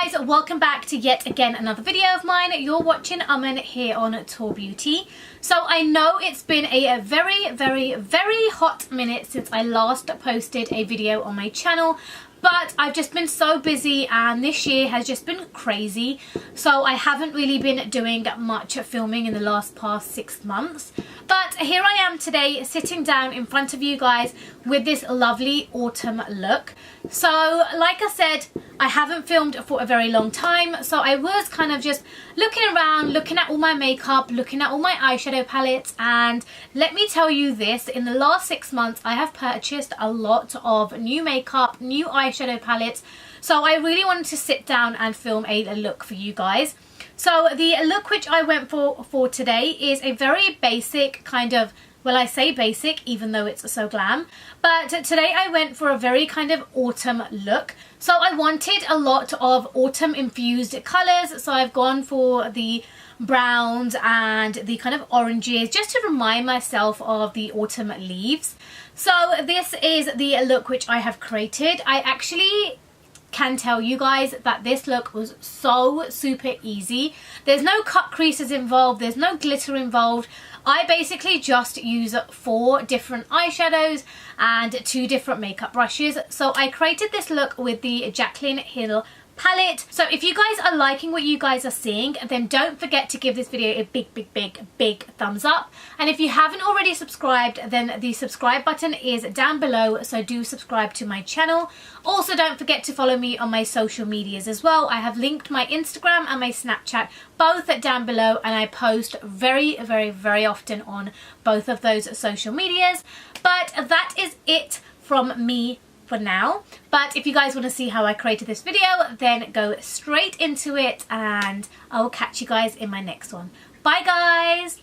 guys, welcome back to yet again another video of mine. You're watching Aman here on Tour Beauty. So I know it's been a very hot minute since I last posted a video on my channel, but I've just been so busy and this year has just been crazy, so I haven't really been doing much filming in the past 6 months. But here I am today sitting down in front of you guys with this lovely autumn look. So like I said, I haven't filmed for a very long time, so I was kind of just looking around, looking at all my makeup, looking at all my eyeshadow palettes, and let me tell you this, in the last 6 months I have purchased a lot of new makeup, new eyeshadow palettes, so I really wanted to sit down and film a look for you guys. So the look which I went for today is a very basic kind of, well, I say basic even though it's so glam, but today I went for a very kind of autumn look. So I wanted a lot of autumn infused colours, so I've gone for the browns and the kind of oranges just to remind myself of the autumn leaves. So this is the look which I have created. I actually can tell you guys that this look was so super easy. There's no cut creases involved, there's no glitter involved. I basically just use 4 different eyeshadows and 2 different makeup brushes. So I created this look with the Jaclyn Hill palette. So if you guys are liking what you guys are seeing, then don't forget to give this video a big thumbs up. And if you haven't already subscribed, then the subscribe button is down below, so do subscribe to my channel. Also, don't forget to follow me on my social medias as well. I have linked my Instagram and my Snapchat both down below, and I post very often on both of those social medias. But that is it from me for now. But if you guys want to see how I created this video, then go straight into it, and I will catch you guys in my next one. Bye guys!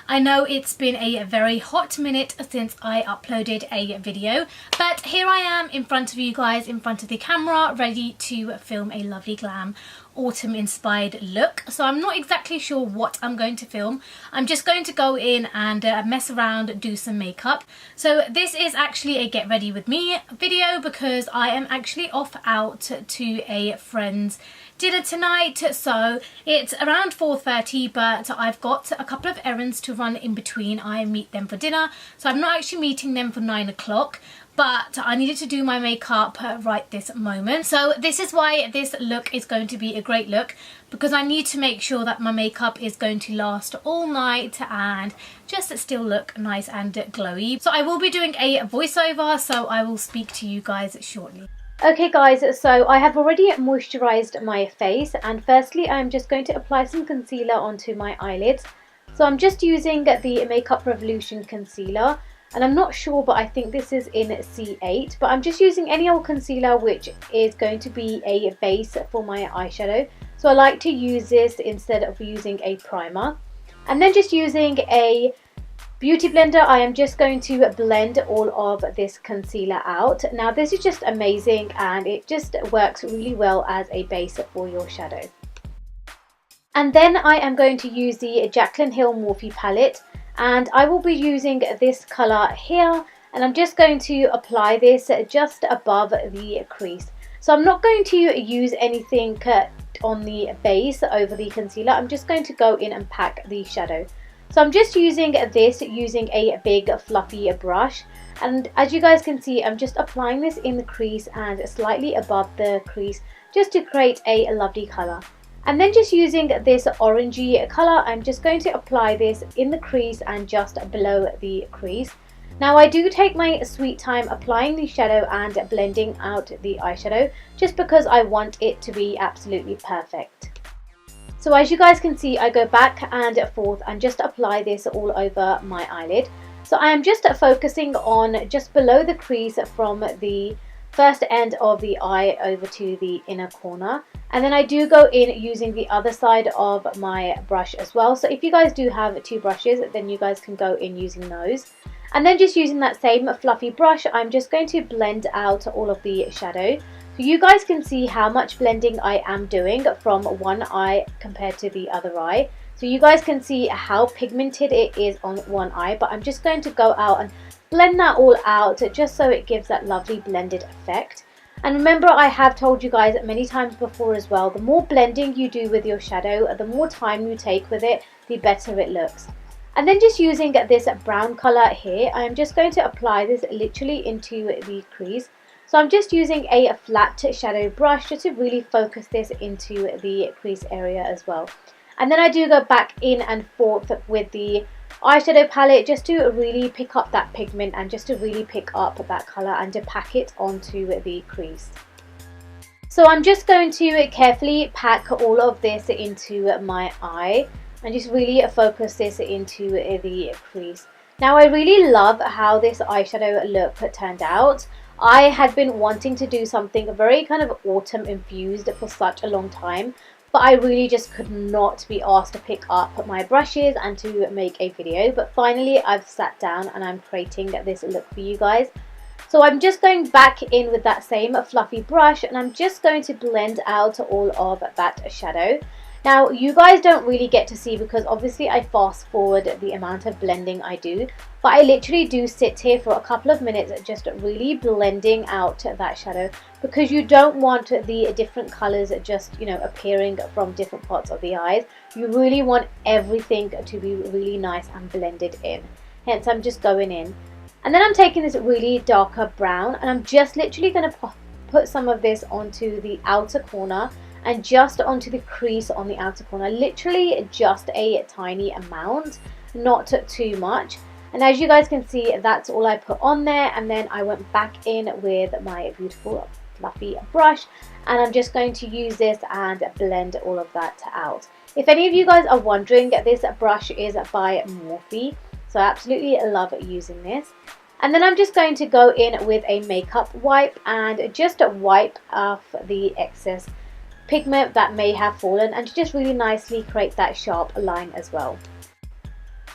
I know it's been a very hot minute since I uploaded a video, but here I am in front of you guys, in front of the camera, ready to film a lovely glam autumn inspired look. So I'm not exactly sure what I'm going to film. I'm just going to go in and mess around, do some makeup. So this is actually a get ready with me video because I am actually off out to a friend's dinner tonight. So it's around 4:30, but I've got a couple of errands to run in between. I meet them for dinner, so I'm not actually meeting them for 9 o'clock. But I needed to do my makeup right this moment. So this is why this look is going to be a great look, because I need to make sure that my makeup is going to last all night and just still look nice and glowy. So I will be doing a voiceover, so I will speak to you guys shortly. Okay guys, so I have already moisturized my face, and firstly I'm just going to apply some concealer onto my eyelids. So I'm just using the Makeup Revolution concealer, and I'm not sure, but I think this is in C8, but I'm just using any old concealer which is going to be a base for my eyeshadow. So I like to use this instead of using a primer. And then just using a beauty blender, I am just going to blend all of this concealer out. Now this is just amazing, and it just works really well as a base for your shadow. And then I am going to use the Jaclyn Hill Morphe palette, and I will be using this colour here, and I'm just going to apply this just above the crease. So I'm not going to use anything on the base over the concealer. I'm just going to go in and pack the shadow. So I'm just using this using a big fluffy brush, and as you guys can see, I'm just applying this in the crease and slightly above the crease just to create a lovely colour. And then just using this orangey colour, I'm just going to apply this in the crease and just below the crease. Now I do take my sweet time applying the shadow and blending out the eyeshadow, just because I want it to be absolutely perfect. So as you guys can see, I go back and forth and just apply this all over my eyelid. So I am just focusing on just below the crease from the first end of the eye over to the inner corner, and then I do go in using the other side of my brush as well. So if you guys do have 2 brushes, then you guys can go in using those. And then just using that same fluffy brush, I'm just going to blend out all of the shadow. So you guys can see how much blending I am doing from one eye compared to the other eye. So you guys can see how pigmented it is on one eye, but I'm just going to go out and blend that all out just so it gives that lovely blended effect. And remember, I have told you guys many times before as well, the more blending you do with your shadow, the more time you take with it, the better it looks. And then just using this brown colour here, I'm just going to apply this literally into the crease. So I'm just using a flat shadow brush just to really focus this into the crease area as well. And then I do go back in and forth with the eyeshadow palette just to really pick up that pigment and just to really pick up that colour and to pack it onto the crease. So I'm just going to carefully pack all of this into my eye and just really focus this into the crease. Now I really love how this eyeshadow look turned out. I had been wanting to do something very kind of autumn infused for such a long time, but I really just could not be asked to pick up my brushes and to make a video. But finally I've sat down and I'm creating this look for you guys. So I'm just going back in with that same fluffy brush and I'm just going to blend out all of that shadow. Now you guys don't really get to see because obviously I fast forward the amount of blending I do, but I literally do sit here for a couple of minutes just really blending out that shadow, because you don't want the different colours just, you know, appearing from different parts of the eyes. You really want everything to be really nice and blended in. Hence I'm just going in. And then I'm taking this really darker brown and I'm just literally going to put some of this onto the outer corner and just onto the crease on the outer corner. Literally just a tiny amount, not too much. And as you guys can see, that's all I put on there. And then I went back in with my beautiful fluffy brush and I'm just going to use this and blend all of that out. If any of you guys are wondering, this brush is by Morphe, so I absolutely love using this. And then I'm just going to go in with a makeup wipe and just wipe off the excess pigment that may have fallen and to just really nicely create that sharp line as well.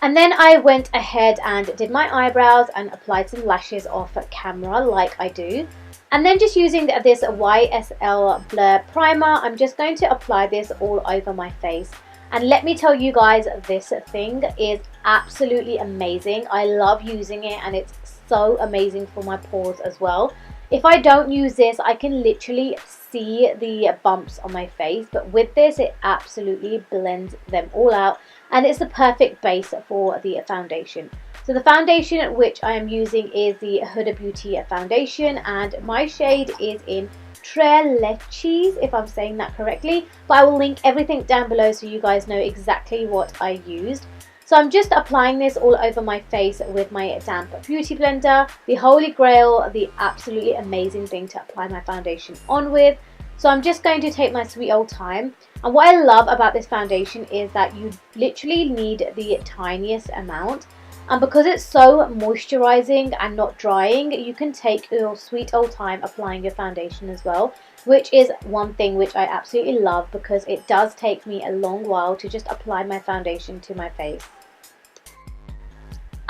And then I went ahead and did my eyebrows and applied some lashes off camera like I do. And then just using this YSL Blur Primer, I'm just going to apply this all over my face. And let me tell you guys, this thing is absolutely amazing. I love using it and it's so amazing for my pores as well. If I don't use this, I can literally see the bumps on my face, but with this it absolutely blends them all out and it's the perfect base for the foundation. So the foundation which I am using is the Huda Beauty foundation and my shade is in Leches, if I'm saying that correctly, but I will link everything down below so you guys know exactly what I used. So I'm just applying this all over my face with my damp beauty blender, the holy grail, the absolutely amazing thing to apply my foundation on with. So I'm just going to take my sweet old time. And what I love about this foundation is that you literally need the tiniest amount. And because it's so moisturizing and not drying, you can take your sweet old time applying your foundation as well, which is one thing which I absolutely love because it does take me a long while to just apply my foundation to my face.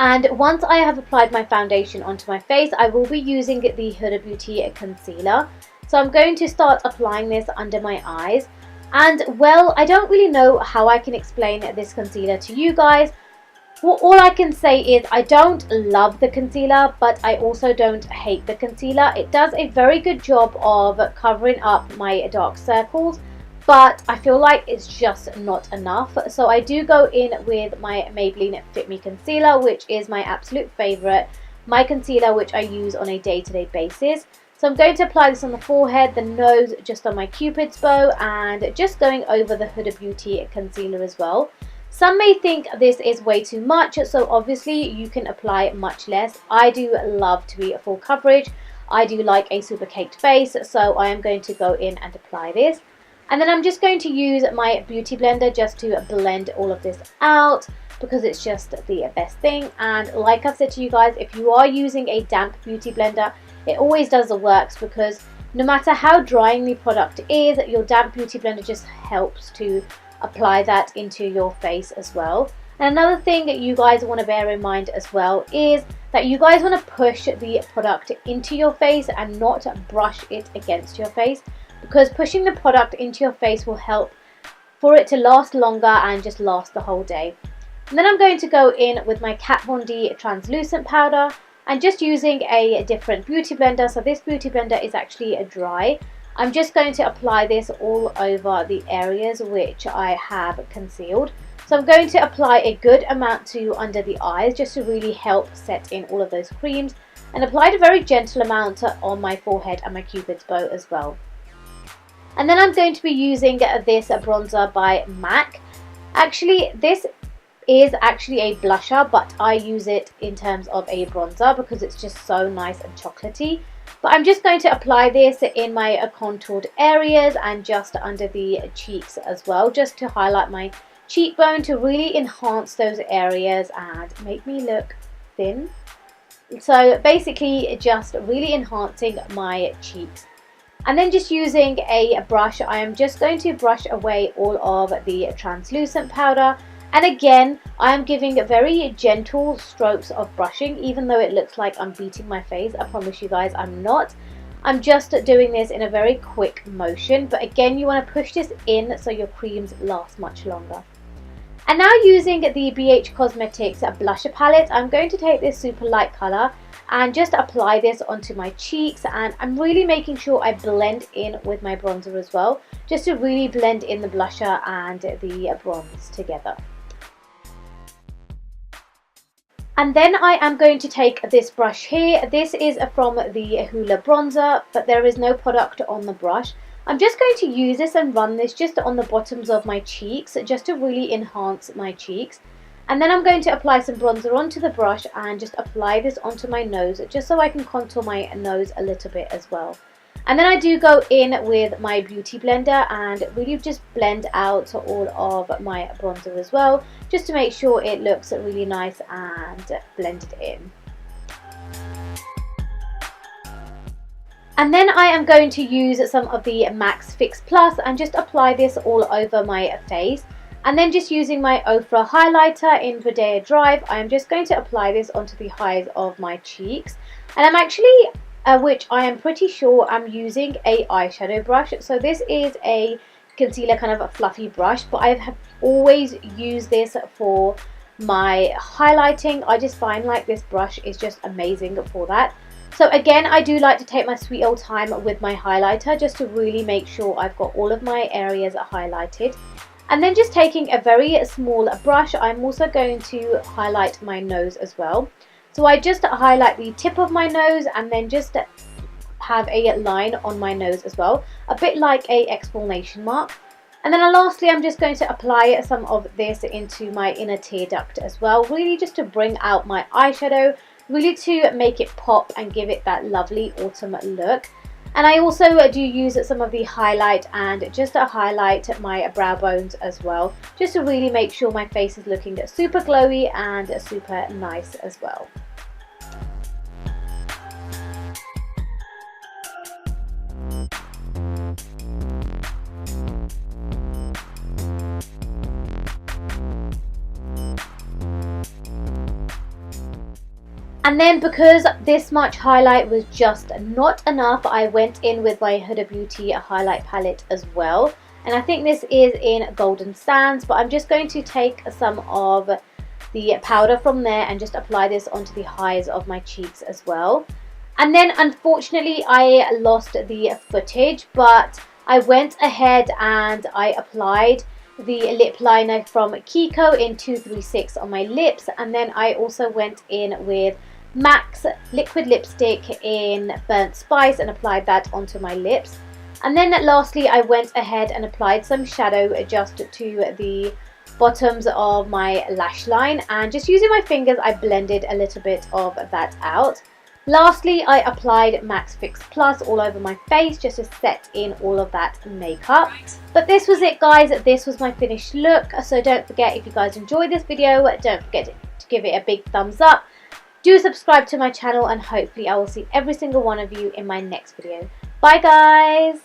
And once I have applied my foundation onto my face, I will be using the Huda Beauty concealer. So I'm going to start applying this under my eyes. And well, I don't really know how I can explain this concealer to you guys. Well, all I can say is I don't love the concealer, but I also don't hate the concealer. It does a very good job of covering up my dark circles, but I feel like it's just not enough. So I do go in with my Maybelline Fit Me concealer, which is my absolute favorite, my concealer which I use on a day-to-day basis. So I'm going to apply this on the forehead, the nose, just on my Cupid's bow, and just going over the Huda Beauty concealer as well. Some may think this is way too much, so obviously you can apply much less. I do love to be full coverage. I do like a super caked base, so I am going to go in and apply this. And then I'm just going to use my beauty blender just to blend all of this out because it's just the best thing. And like I've said to you guys, if you are using a damp beauty blender, it always does the works because no matter how drying the product is, your damp beauty blender just helps to apply that into your face as well. And another thing that you guys want to bear in mind as well is that you guys want to push the product into your face and not brush it against your face, because pushing the product into your face will help for it to last longer and just last the whole day. And then I'm going to go in with my Kat Von D translucent powder, and just using a different beauty blender. So this beauty blender is actually a dry. I'm just going to apply this all over the areas which I have concealed. So I'm going to apply a good amount to under the eyes just to really help set in all of those creams, and applied a very gentle amount on my forehead and my cupid's bow as well. And then I'm going to be using this bronzer by MAC. Actually, this is actually a blusher, but I use it in terms of a bronzer because it's just so nice and chocolatey. But I'm just going to apply this in my contoured areas and just under the cheeks as well, just to highlight my cheekbone, to really enhance those areas and make me look thin. So basically just really enhancing my cheeks. And then just using a brush, I am just going to brush away all of the translucent powder. And again, I am giving very gentle strokes of brushing, even though it looks like I'm beating my face. I promise you guys I'm not. I'm just doing this in a very quick motion. But again, you want to push this in so your creams last much longer. And now using the BH Cosmetics blusher palette, I'm going to take this super light colour and just apply this onto my cheeks, and I'm really making sure I blend in with my bronzer as well, just to really blend in the blusher and the bronze together. And then I am going to take this brush here. This is from the Huda bronzer, but there is no product on the brush. I'm just going to use this and run this just on the bottoms of my cheeks, just to really enhance my cheeks. And then I'm going to apply some bronzer onto the brush and just apply this onto my nose, just so I can contour my nose a little bit as well. And then I do go in with my beauty blender and really just blend out all of my bronzer as well, just to make sure it looks really nice and blended in. And then I am going to use some of the MAC's Fix Plus and just apply this all over my face. And then just using my Ofra highlighter in Rodeo Drive, I am just going to apply this onto the highs of my cheeks. And I'm actually, which I am pretty sure I'm using a eyeshadow brush. So this is a concealer kind of a fluffy brush, but I have always used this for my highlighting. I just find like this brush is just amazing for that. So again, I do like to take my sweet old time with my highlighter just to really make sure I've got all of my areas highlighted. And then just taking a very small brush, I'm also going to highlight my nose as well. So I just highlight the tip of my nose and then just have a line on my nose as well, a bit like a exclamation mark. And then lastly, I'm just going to apply some of this into my inner tear duct as well, really just to bring out my eyeshadow, really to make it pop and give it that lovely autumn look. And I also do use some of the highlight and just to highlight my brow bones as well, just to really make sure my face is looking super glowy and super nice as well. And then because this much highlight was just not enough, I went in with my Huda Beauty highlight palette as well. And I think this is in Golden Sands, but I'm just going to take some of the powder from there and just apply this onto the highs of my cheeks as well. And then unfortunately I lost the footage, but I went ahead and I applied the lip liner from Kiko in 236 on my lips, and then I also went in with MAC's liquid lipstick in Burnt Spice and applied that onto my lips. And then lastly I went ahead and applied some shadow just to the bottoms of my lash line, and just using my fingers I blended a little bit of that out. Lastly, I applied MAC's Fix Plus all over my face just to set in all of that makeup. But this was it, guys. This was my finished look. So don't forget, if you guys enjoyed this video, don't forget to give it a big thumbs up. Do subscribe to my channel, and hopefully I will see every single one of you in my next video. Bye, guys.